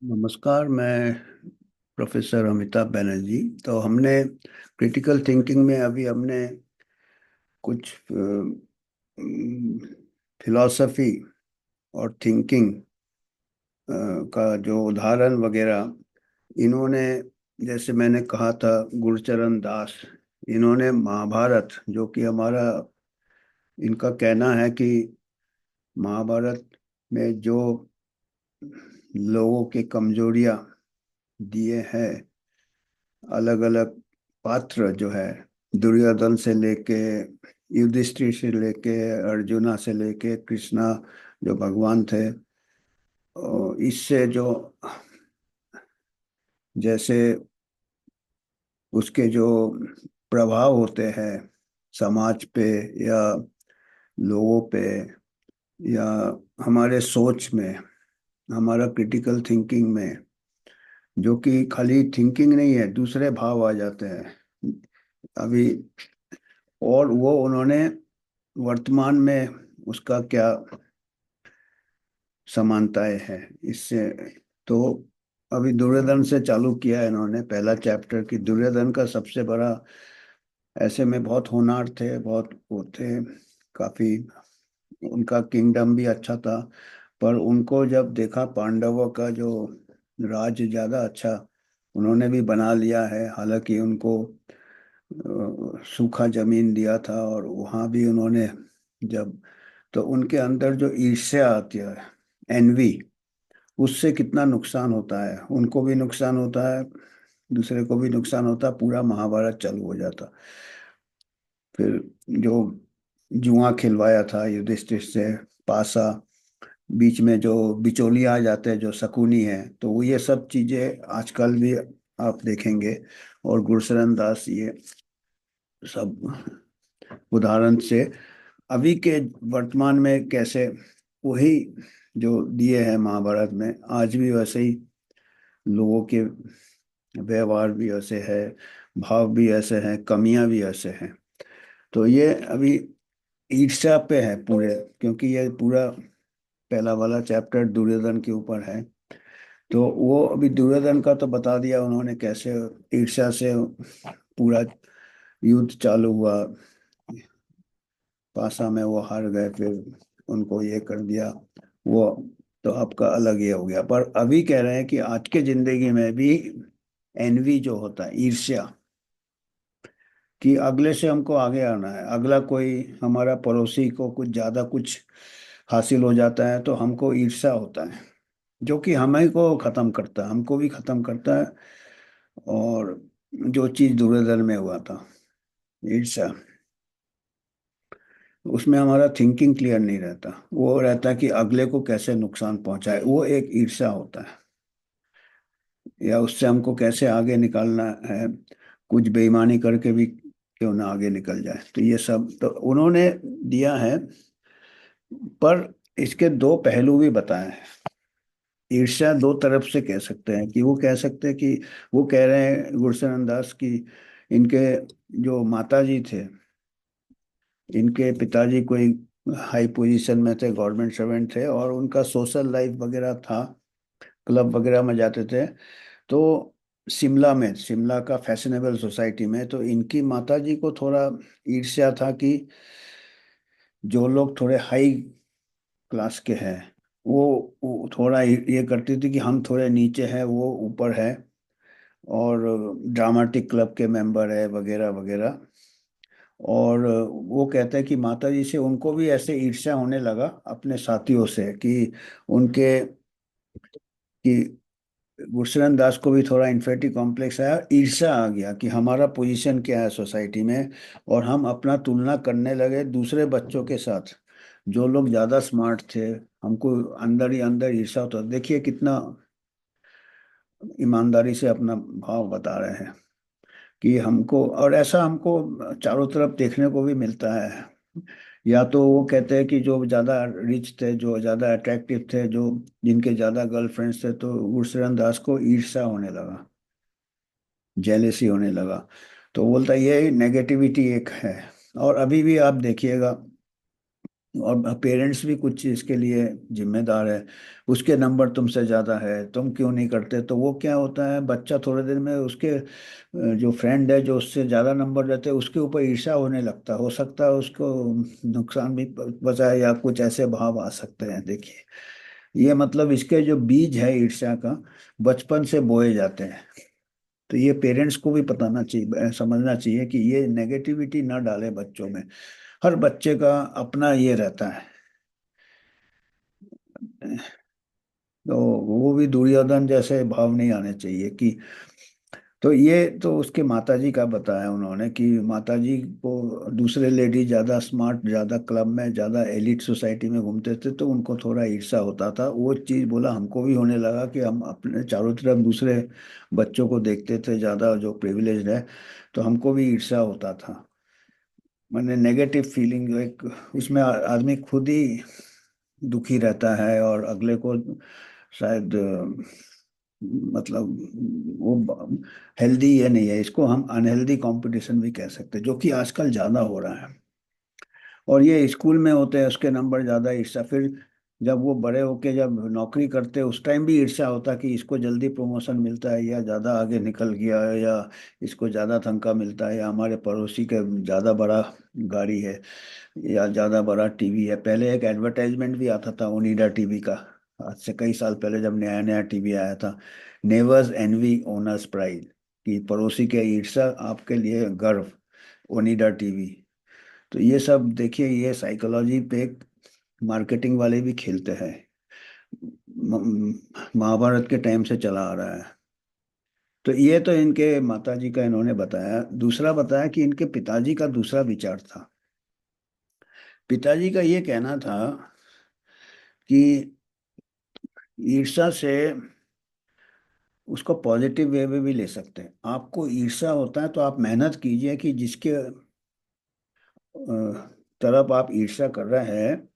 नमस्कार। मैं प्रोफेसर अमिताभ बनर्जी। तो हमने क्रिटिकल थिंकिंग में अभी हमने कुछ फिलॉसफी और थिंकिंग का जो उदाहरण वगैरह इन्होंने, जैसे मैंने कहा था, गुरचरण दास, इन्होंने महाभारत, जो कि हमारा, इनका कहना है कि महाभारत में जो लोगों की कमजोरियां दिए हैं, अलग अलग पात्र जो है, दुर्योधन से लेके युधिष्ठिर से लेके अर्जुना से लेके कृष्णा जो भगवान थे, और इससे जो जैसे उसके जो प्रभाव होते हैं समाज पे या लोगों पे या हमारे सोच में, हमारा क्रिटिकल थिंकिंग में, जो कि खाली थिंकिंग नहीं है, दूसरे भाव आ जाते हैं अभी। और वो उन्होंने वर्तमान में उसका क्या समानताएं हैं इससे। तो अभी दुर्योधन से चालू किया है इन्होंने पहला चैप्टर, कि दुर्योधन का सबसे बड़ा, ऐसे में बहुत होनहार थे, बहुत वो थे, काफी उनका किंगडम भी अच्छा था, पर उनको जब देखा पांडवों का जो राज ज्यादा अच्छा उन्होंने भी बना लिया है, हालांकि उनको सूखा जमीन दिया था और वहां भी उन्होंने जब, तो उनके अंदर जो ईर्ष्या आती है, एनवी, उससे कितना नुकसान होता है, उनको भी नुकसान होता है, दूसरे को भी नुकसान होता, पूरा महाभारत चालू हो जाता। फिर जो जुआ खिलवाया था युधिष्ठिर से, पासा, बीच में जो बिचौलिया आ जाते हैं जो शकुनी है, तो वो ये सब चीजें आजकल भी आप देखेंगे। और गुरशरण दास ये सब उदाहरण से अभी के वर्तमान में कैसे वही जो दिए हैं महाभारत में, आज भी वैसे ही लोगों के व्यवहार भी ऐसे है, भाव भी ऐसे हैं, कमियां भी ऐसे हैं। तो ये अभी ईर्ष्या पे है पूरे, क्योंकि ये पूरा पहला वाला चैप्टर दुर्योधन के ऊपर है। तो वो अभी दुर्योधन का तो बता दिया उन्होंने, कैसे ईर्ष्या से पूरा युद्ध चालू हुआ, पासा में वो हार गए, फिर उनको ये कर दिया वो। तो आपका अलग ये हो गया, पर अभी कह रहे हैं कि आज के जिंदगी में भी एनवी जो होता है, ईर्ष्या, कि अगले से हमको आगे आना है, अगला कोई हमारा पड़ोसी को कुछ ज्यादा कुछ हासिल हो जाता है तो हमको ईर्ष्या होता है, जो कि हमें को खत्म करता है, हमको भी खत्म करता है। और जो चीज दुर्योधन में हुआ था, ईर्ष्या, उसमें हमारा थिंकिंग क्लियर नहीं रहता, वो रहता है कि अगले को कैसे नुकसान पहुंचाए, वो एक ईर्ष्या होता है, या उससे हमको कैसे आगे निकालना है, कुछ बेईमानी करके भी क्यों ना आगे निकल जाए। तो ये सब तो उन्होंने दिया है, पर इसके दो पहलू भी बताए हैं। ईर्ष्या दो तरफ से कह सकते हैं, कि वो कह सकते हैं कि वो कह रहे हैं गुरशरण दास की, इनके जो माता जी थे, इनके पिताजी कोई हाई पोजीशन में थे, गवर्नमेंट सर्वेंट थे, और उनका सोशल लाइफ वगैरह था, क्लब वगैरह में जाते थे। तो शिमला में, शिमला का फैशनेबल सोसाइटी में, तो इनकी माता जी को थोड़ा ईर्ष्या था कि जो लोग थोड़े हाई क्लास के हैं, वो थोड़ा ये करती थी कि हम थोड़े नीचे हैं, वो ऊपर है, और ड्रामेटिक क्लब के मेंबर है वगैरह वगैरह। और वो कहते हैं कि माता जी से उनको भी ऐसे ईर्ष्या होने लगा अपने साथियों से, कि उनके, कि गुरशरण दास को भी थोड़ा इन्फेरिटी कॉम्प्लेक्स आया, ईर्ष्या आ गया कि हमारा पोजीशन क्या है सोसाइटी में, और हम अपना तुलना करने लगे दूसरे बच्चों के साथ जो लोग ज्यादा स्मार्ट थे। हमको अंदर ही अंदर ईर्ष्या होता। देखिए कितना ईमानदारी से अपना भाव बता रहे हैं, कि हमको, और ऐसा हमको चारों तरफ देखने को भी मिलता है। या तो वो कहते हैं कि जो ज्यादा रिच थे, जो ज्यादा अट्रैक्टिव थे, जो जिनके ज्यादा गर्लफ्रेंड्स थे, तो गुरशरण दास को ईर्ष्या होने लगा, जेलेसी होने लगा। तो बोलता है ये नेगेटिविटी एक है। और अभी भी आप देखिएगा, और पेरेंट्स भी कुछ चीज़ के लिए जिम्मेदार है। उसके नंबर तुमसे ज़्यादा है, तुम क्यों नहीं करते, तो वो क्या होता है, बच्चा थोड़े दिन में उसके जो फ्रेंड है जो उससे ज़्यादा नंबर लेते हैं उसके ऊपर ईर्ष्या होने लगता है। हो सकता है उसको नुकसान भी बचाए या कुछ ऐसे भाव आ सकते हैं। देखिए, ये मतलब इसके जो बीज है ईर्ष्या का, बचपन से बोए जाते हैं। तो ये पेरेंट्स को भी बताना चाहिए, समझना चाहिए कि ये नेगेटिविटी ना डाले बच्चों में। हर बच्चे का अपना ये रहता है। तो वो भी दुर्योधन जैसे भाव नहीं आने चाहिए कि। तो ये तो उसके माताजी का बताया उन्होंने कि माताजी को दूसरे लेडी ज्यादा स्मार्ट, ज्यादा क्लब में, ज्यादा एलिट सोसाइटी में घूमते थे तो उनको थोड़ा ईर्ष्या होता था। वो चीज बोला हमको भी होने लगा कि हम अपने चारों तरफ दूसरे बच्चों को देखते थे ज्यादा जो प्रिविलेज्ड है, तो हमको भी ईर्ष्या होता था। मैंने नेगेटिव फीलिंग जो एक उसमें आदमी खुद ही दुखी रहता है और अगले को शायद मतलब वो हेल्दी ये नहीं है। इसको हम अनहेल्दी कंपटीशन भी कह सकते हैं, जो कि आजकल ज्यादा हो रहा है। और ये स्कूल में होते हैं उसके नंबर ज्यादा, ईर्ष्या। फिर जब वो बड़े होके जब नौकरी करते हैं उस टाइम भी ईर्ष्या होता है कि इसको जल्दी प्रमोशन मिलता है या ज्यादा आगे निकल गया है या इसको ज्यादा तनख्वाह मिलता है या हमारे पड़ोसी के ज्यादा बड़ा गाड़ी है या ज्यादा बड़ा टीवी है। पहले एक एडवर्टाइजमेंट भी आता था ओनिडा टीवी का, आज से कई साल पहले जब नया नया टीवी आया था। नेवर्स एनवी ओनर्स प्राइड, कि पड़ोसी के ईर्ष्या आपके लिए गर्व, ओनिडा टीवी। तो ये सब देखिए, ये साइकोलॉजी पे मार्केटिंग वाले भी खेलते हैं। महाभारत के टाइम से चला आ रहा है। तो ये तो इनके माताजी का इन्होंने बताया। दूसरा बताया कि इनके पिताजी का दूसरा विचार था। पिताजी का ये कहना था कि ईर्ष्या से उसको पॉजिटिव वे में भी ले सकते हैं। आपको ईर्ष्या होता है तो आप मेहनत कीजिए कि जिसके तरफ आप ईर्ष्या कर रहे हैं,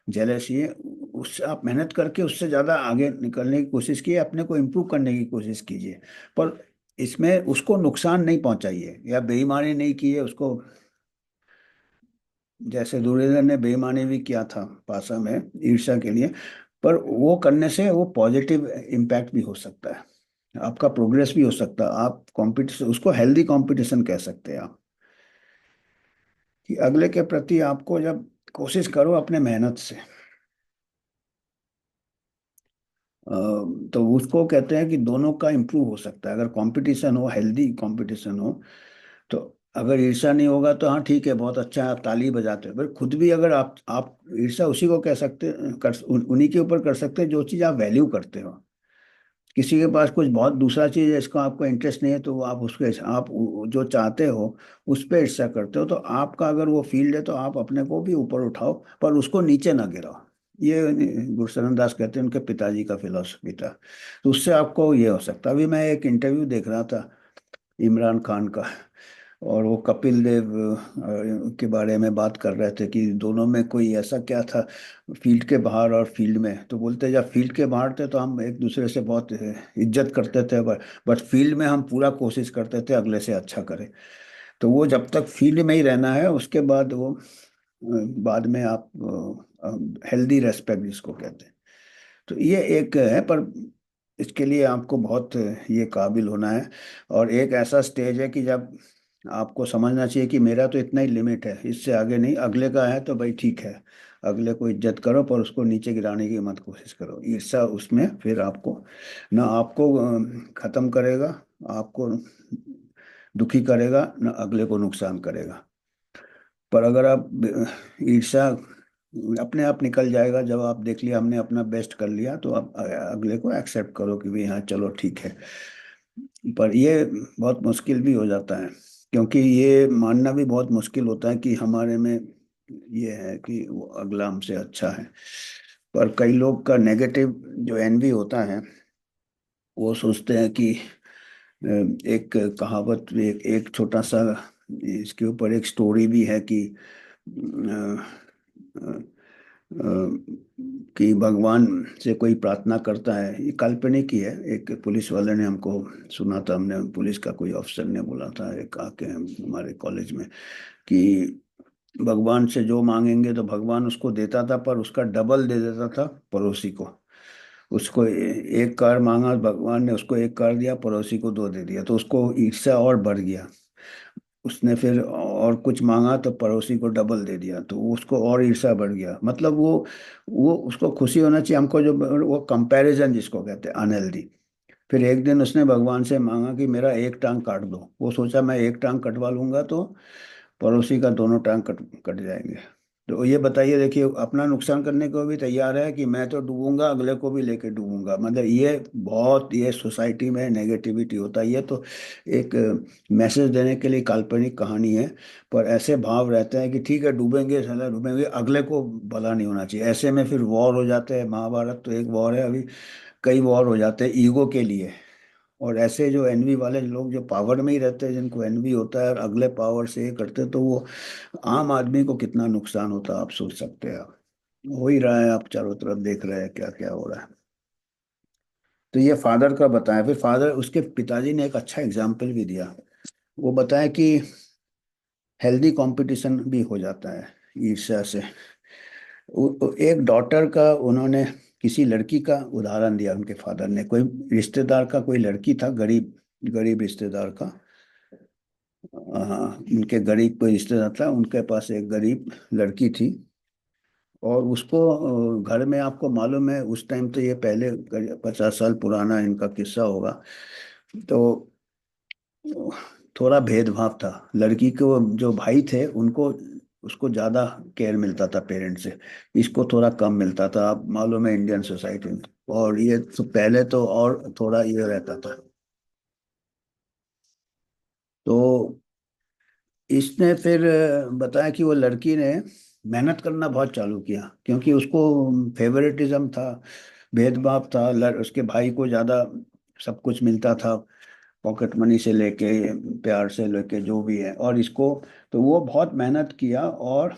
जेलसी है, उससे आप मेहनत करके उससे ज्यादा आगे निकलने की कोशिश कीजिए, अपने को इम्प्रूव करने की कोशिश कीजिए। पर इसमें उसको नुकसान नहीं पहुंचाइए या बेईमानी नहीं की है उसको। जैसे दुर्योधन ने बेईमानी भी किया था पासा में ईर्ष्या के लिए, पर वो करने से वो पॉजिटिव इम्पैक्ट भी हो सकता है, आपका प्रोग्रेस भी हो सकता है। आप कंपटीशन, उसको हेल्दी कंपटीशन कह सकते हैं आप, कि अगले के प्रति आपको जब कोशिश करो अपने मेहनत से, तो उसको कहते हैं कि दोनों का इम्प्रूव हो सकता है अगर कंपटीशन हो, हेल्दी कंपटीशन हो। तो अगर ईर्ष्या नहीं होगा तो हाँ ठीक है, बहुत अच्छा है, आप ताली बजाते हो, पर खुद भी अगर आप ईर्ष्या उसी को कह सकते, उन्हीं के ऊपर कर सकते हैं जो चीज़ आप वैल्यू करते हो। किसी के पास कुछ बहुत दूसरा चीज़ है इसका आपको इंटरेस्ट नहीं है तो वो आप उसके, आप जो चाहते हो उस पर ईर्ष्या करते हो। तो आपका अगर वो फील्ड है तो आप अपने को भी ऊपर उठाओ पर उसको नीचे ना गिराओ। ये गुरशरण दास कहते हैं, उनके पिताजी का फिलॉसफी था। तो उससे आपको ये हो सकता। अभी मैं एक इंटरव्यू देख रहा था इमरान खान का, और वो कपिल देव के बारे में बात कर रहे थे कि दोनों में कोई ऐसा क्या था फील्ड के बाहर और फील्ड में। तो बोलते जब फील्ड के बाहर थे तो हम एक दूसरे से बहुत इज्जत करते थे, बट फील्ड में हम पूरा कोशिश करते थे अगले से अच्छा करें। तो वो जब तक फील्ड में ही रहना है, उसके बाद वो बाद में आप हेल्दी रेस्पेक्ट जिसको कहते हैं। तो ये एक है, पर इसके लिए आपको बहुत ये काबिल होना है। और एक ऐसा स्टेज है कि जब आपको समझना चाहिए कि मेरा तो इतना ही लिमिट है, इससे आगे नहीं। अगले का है तो भाई ठीक है, अगले को इज्जत करो पर उसको नीचे गिराने की मत कोशिश करो। ईर्ष्या उसमें फिर आपको ना आपको खत्म करेगा, आपको दुखी करेगा, ना अगले को नुकसान करेगा। पर अगर आप ईर्ष्या अपने आप निकल जाएगा जब आप देख लिया हमने अपना बेस्ट कर लिया, तो आप अगले को एक्सेप्ट करो कि भाई हाँ चलो ठीक है। पर ये बहुत मुश्किल भी हो जाता है, क्योंकि ये मानना भी बहुत मुश्किल होता है कि हमारे में ये है कि वो अगला हमसे अच्छा है। पर कई लोग का नेगेटिव जो एनवी होता है, वो सोचते हैं कि एक कहावत भी, एक छोटा सा इसके ऊपर एक स्टोरी भी है कि अ, कि भगवान से कोई प्रार्थना करता है, ये काल्पनिक ही है। एक पुलिस वाले ने हमको सुना था, हमने पुलिस का कोई अफसर ने बोला था एक आके हमारे कॉलेज में कि भगवान से जो मांगेंगे तो भगवान उसको देता था, पर उसका डबल दे देता था पड़ोसी को। उसको एक कार मांगा भगवान ने, उसको एक कार दिया, पड़ोसी को दो दे दिया, तो उसको ईर्ष्या और बढ़ गया। उसने फिर और कुछ मांगा तो पड़ोसी को डबल दे दिया, तो उसको और ईर्ष्या बढ़ गया। मतलब वो उसको खुशी होना चाहिए हमको, जो वो कंपैरिजन जिसको कहते हैं अनहेल्दी। फिर एक दिन उसने भगवान से मांगा कि मेरा एक टांग काट दो। वो सोचा मैं एक टांग कटवा लूंगा तो पड़ोसी का दोनों टांग कट कट जाएंगे। तो ये बताइए, देखिए अपना नुकसान करने को भी तैयार है कि मैं तो डूबूंगा, अगले को भी लेके डूबूंगा। मतलब ये बहुत, ये सोसाइटी में नेगेटिविटी होता है। ये तो एक मैसेज देने के लिए काल्पनिक कहानी है, पर ऐसे भाव रहते हैं कि ठीक है डूबेंगे, साला डूबेंगे, अगले को भला नहीं होना चाहिए। ऐसे में फिर वॉर हो जाते हैं। महाभारत तो एक वॉर है, अभी कई वॉर हो जाते हैं ईगो के लिए। और ऐसे जो एनवी वाले लोग जो पावर में ही रहते हैं, जिनको एनवी होता है और अगले पावर से ये करते हैं, तो वो आम आदमी को कितना नुकसान होता है आप सोच सकते हैं। आप हो ही रहा है, आप चारों तरफ देख रहे हैं क्या क्या हो रहा है। तो ये फादर का बताया। फिर फादर, उसके पिताजी ने एक अच्छा एग्जाम्पल भी दिया। वो बताया कि हेल्दी कंपटीशन भी हो जाता है ईर्ष्या से। एक डॉटर का उन्होंने, किसी लड़की का उदाहरण दिया उनके फादर ने। कोई रिश्तेदार का कोई लड़की था, गरीब गरीब रिश्तेदार का। हाँ, उनके गरीब कोई रिश्तेदार था, उनके पास एक गरीब लड़की थी। और उसको घर में, आपको मालूम है उस टाइम तो, ये पहले 50 साल पुराना इनका किस्सा होगा। तो थोड़ा भेदभाव था। लड़की को जो भाई थे उनको, उसको ज्यादा केयर मिलता था पेरेंट्स से, इसको थोड़ा कम मिलता था। आप मालूम है इंडियन सोसाइटी में। और ये तो पहले तो और थोड़ा ये रहता था। तो इसने फिर बताया कि वो लड़की ने मेहनत करना बहुत चालू किया, क्योंकि उसको फेवरेटिज्म था, भेदभाव था। उसके भाई को ज़्यादा सब कुछ मिलता था, पॉकेट मनी से लेके, प्यार से लेके, जो भी है। और इसको, तो वो बहुत मेहनत किया और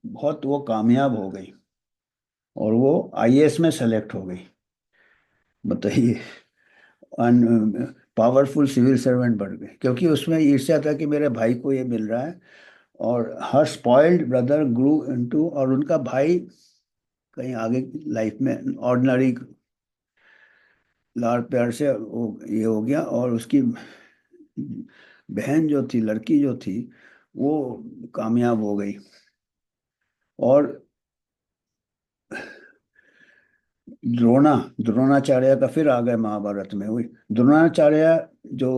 बहुत वो कामयाब हो गई, और वो आईएएस में सेलेक्ट हो गई। बताइए, पावरफुल सिविल सर्वेंट बन गए, क्योंकि उसमें ईर्ष्या था कि मेरे भाई को ये मिल रहा है। और हर स्पॉइल्ड ब्रदर ग्रू इनटू, और उनका भाई कहीं आगे लाइफ में ऑर्डिनरी लाड़ प्यार से वो ये हो गया। और उसकी बहन जो थी, लड़की जो थी, वो कामयाब हो गई। और द्रोणा द्रोणाचार्य का फिर आ गए महाभारत में। वही द्रोणाचार्य जो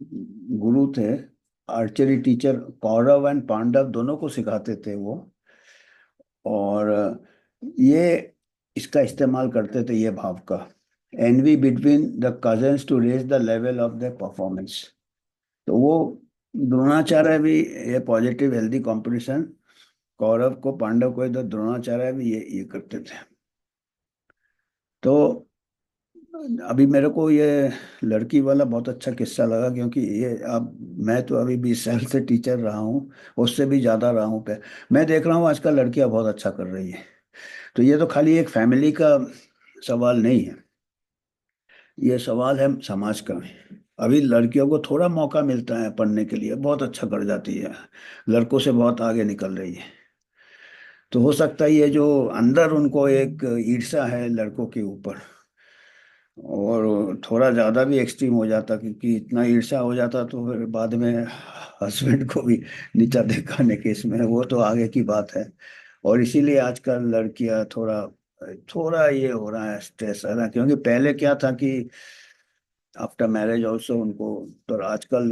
गुरु थे, archery teacher, Kaurava and Pandava दोनों को सिखाते थे वो। और ये इसका इस्तेमाल करते थे, ये भाव का, envy between the cousins to raise the level of the performance. तो वो द्रोणाचार्य भी ये पॉजिटिव हेल्दी कंपटीशन, कौरव को पांडव को, इधर द्रोणाचार्य भी ये करते थे। तो अभी मेरे को ये लड़की वाला बहुत अच्छा किस्सा लगा, क्योंकि ये अब, मैं तो अभी 20 साल से टीचर रहा हूँ, उससे भी ज़्यादा रहा हूँ पे। मैं देख रहा हूँ आजकल लड़कियां बहुत अच्छा कर रही है। तो ये तो खाली एक फैमिली का सवाल नहीं है, ये सवाल है समाज का। अभी लड़कियों को थोड़ा मौका मिलता है पढ़ने के लिए, बहुत अच्छा कर जाती है, लड़कों से बहुत आगे निकल रही है। तो हो सकता है ये जो अंदर उनको एक ईर्ष्या है लड़कों के ऊपर, और थोड़ा ज्यादा भी एक्सट्रीम हो जाता, क्योंकि इतना ईर्ष्या हो जाता तो फिर बाद में हस्बैंड को भी नीचा दिखाने केस में, वो तो आगे की बात है। और इसीलिए आजकल लड़कियां थोड़ा थोड़ा ये हो रहा है, स्ट्रेस है ना, क्योंकि पहले क्या था कि आफ्टर मैरिज ऑल्सो उनको, तो आजकल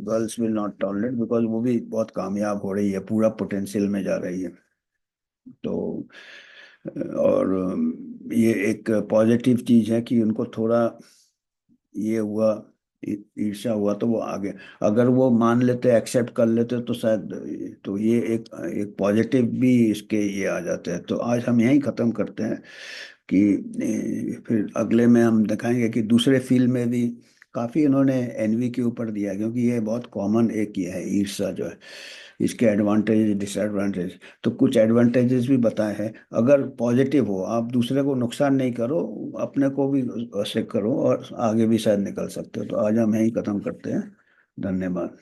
girls will not tolerate, because वो भी बहुत कामयाब हो रही है, पूरा पोटेंशियल में जा रही है। तो और ये एक पॉजिटिव चीज है कि उनको थोड़ा ये हुआ, ईर्ष्या हुआ, तो वो आगे, अगर वो मान लेते, एक्सेप्ट कर लेते, तो शायद, तो ये एक एक पॉजिटिव भी इसके ये आ जाते हैं। तो आज हम यहीं ख़त्म करते हैं कि फिर अगले में हम दिखाएंगे कि दूसरे फील्ड में भी काफ़ी इन्होंने एनवी के ऊपर दिया है, क्योंकि ये बहुत कॉमन एक ये है ईर्ष्या जो है। इसके एडवांटेज डिसएडवांटेज, तो कुछ एडवांटेजेस भी बताए हैं। अगर पॉजिटिव हो, आप दूसरे को नुकसान नहीं करो, अपने को भी वैसे करो, और आगे भी शायद निकल सकते हो। तो आज हम यहीं ख़त्म करते हैं। धन्यवाद।